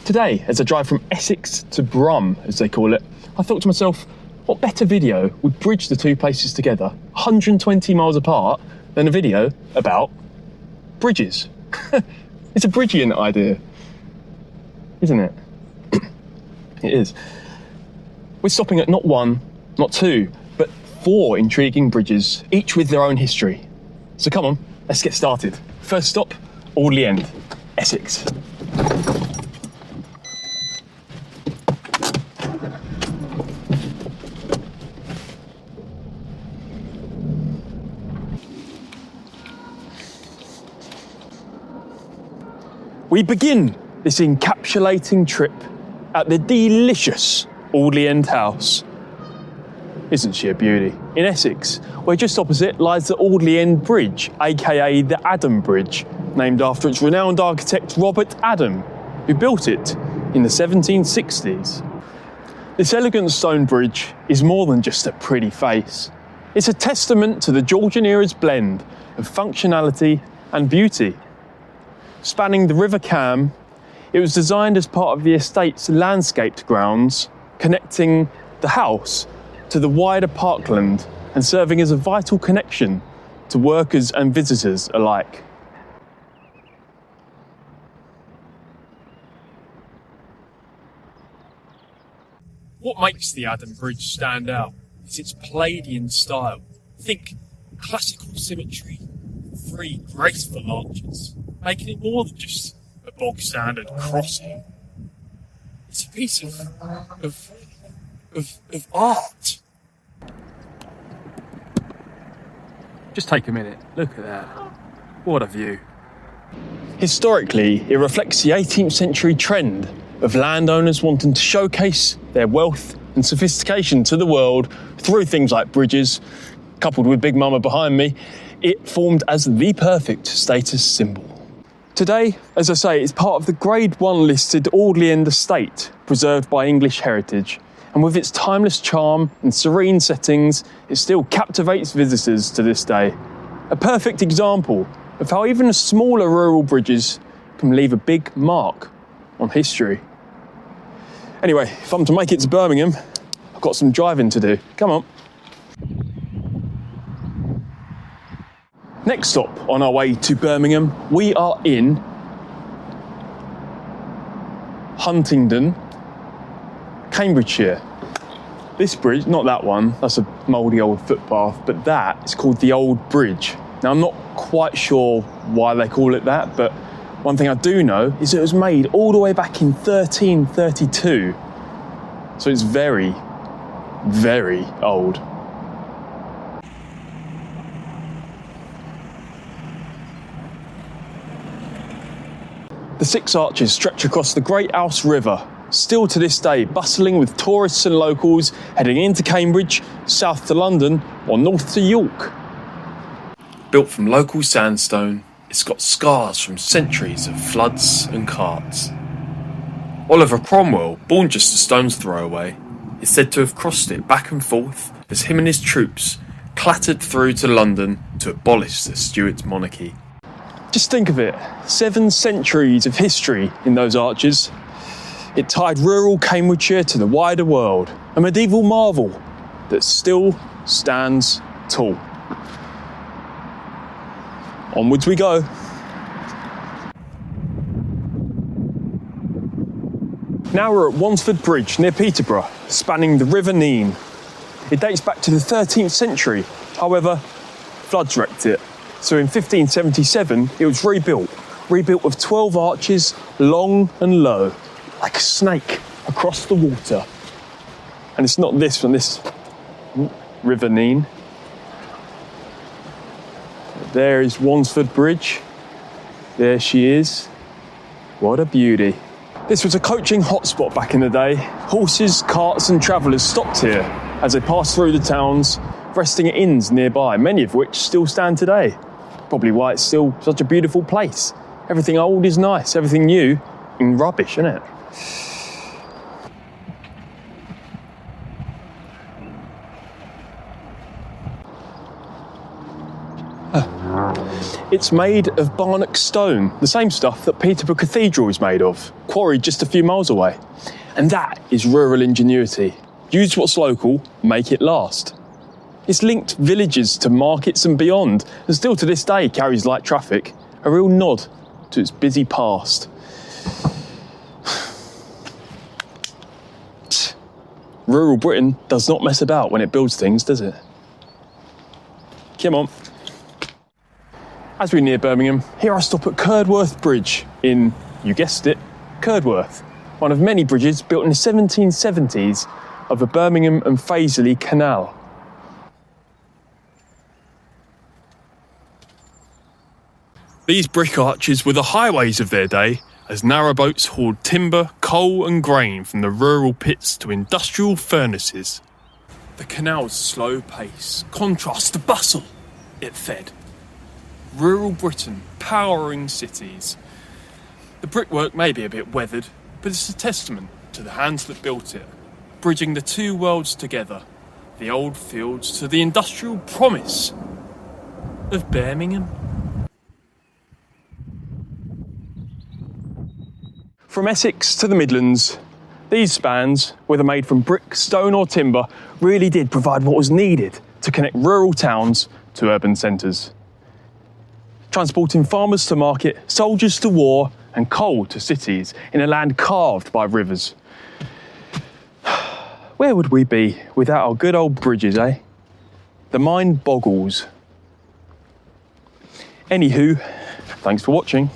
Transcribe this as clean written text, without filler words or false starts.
Today, as I drive from Essex to Brum, as they call it, I thought to myself, what better video would bridge the two places together 120 miles apart than a video about bridges? It's a brilliant idea, isn't it? It is. We're stopping at not one, not two, but 4 intriguing bridges, each with their own history. So come on, let's get started. First stop, Audley End, Essex. We begin this encapsulating trip at the delicious Audley End house. Isn't she a beauty? In Essex, where just opposite lies the Audley End Bridge, aka the Adam Bridge, named after its renowned architect Robert Adam, who built it in the 1760s. This elegant stone bridge is more than just a pretty face. It's a testament to the Georgian era's blend of functionality and beauty. Spanning the River Cam, it was designed as part of the estate's landscaped grounds, connecting the house to the wider parkland and serving as a vital connection to workers and visitors alike. What makes the Adam Bridge stand out is its Palladian style. Think classical symmetry, 3 graceful arches, making it more than just a bog standard crossing. It's a piece of art. Just take a minute, look at that. What a view. Historically, it reflects the 18th century trend of landowners wanting to showcase their wealth and sophistication to the world through things like bridges. Coupled with Big Mama behind me, it formed as the perfect status symbol. Today, as I say, it's part of the Grade 1 listed Audley End estate, preserved by English heritage. And with its timeless charm and serene settings, it still captivates visitors to this day. A perfect example of how even smaller rural bridges can leave a big mark on history. Anyway, if I'm to make it to Birmingham, I've got some driving to do. Come on. Next stop on our way to Birmingham, we are in Huntingdon, Cambridgeshire. This bridge, not that one, that's a mouldy old footpath, but that is called the Old Bridge. Now, I'm not quite sure why they call it that, but one thing I do know is it was made all the way back in 1332. So it's very, very old. The 6 arches stretch across the Great Ouse River, still to this day bustling with tourists and locals heading into Cambridge, south to London or north to York. Built from local sandstone, it's got scars from centuries of floods and carts. Oliver Cromwell, born just a stone's throw away, is said to have crossed it back and forth as him and his troops clattered through to London to abolish the Stuart monarchy. Just think of it, 7 centuries of history in those arches. It tied rural Cambridgeshire to the wider world, a medieval marvel that still stands tall. Onwards we go. Now we're at Wansford Bridge near Peterborough, spanning the River Nene. It dates back to the 13th century, however, floods wrecked it. So in 1577, it was rebuilt with 12 arches, long and low, like a snake across the water. And it's not this from this River Nene. There is Wansford Bridge. There she is. What a beauty. This was a coaching hotspot back in the day. Horses, carts and travellers stopped here as they passed through the towns, resting at inns nearby, many of which still stand today. Probably why it's still such a beautiful place. Everything old is nice, everything new is rubbish, isn't it? It's made of Barnack stone, the same stuff that Peterborough Cathedral is made of, quarried just a few miles away. And that is rural ingenuity. Use what's local, make it last. It's linked villages to markets and beyond, and still to this day carries light traffic, a real nod to its busy past. Rural Britain does not mess about when it builds things, does it? Come on. As we near Birmingham, here I stop at Curdworth Bridge in, you guessed it, Curdworth, one of many bridges built in the 1770s of the Birmingham and Fazeley Canal. These brick arches were the highways of their day, as narrowboats hauled timber, coal and grain from the rural pits to industrial furnaces. The canal's slow pace contrasts the bustle it fed. Rural Britain powering cities. The brickwork may be a bit weathered, but it's a testament to the hands that built it, bridging the two worlds together, the old fields to the industrial promise of Birmingham. From Essex to the Midlands, these spans, whether made from brick, stone or timber, really did provide what was needed to connect rural towns to urban centres. Transporting farmers to market, soldiers to war and coal to cities in a land carved by rivers. Where would we be without our good old bridges, eh? The mind boggles. Anywho, thanks for watching.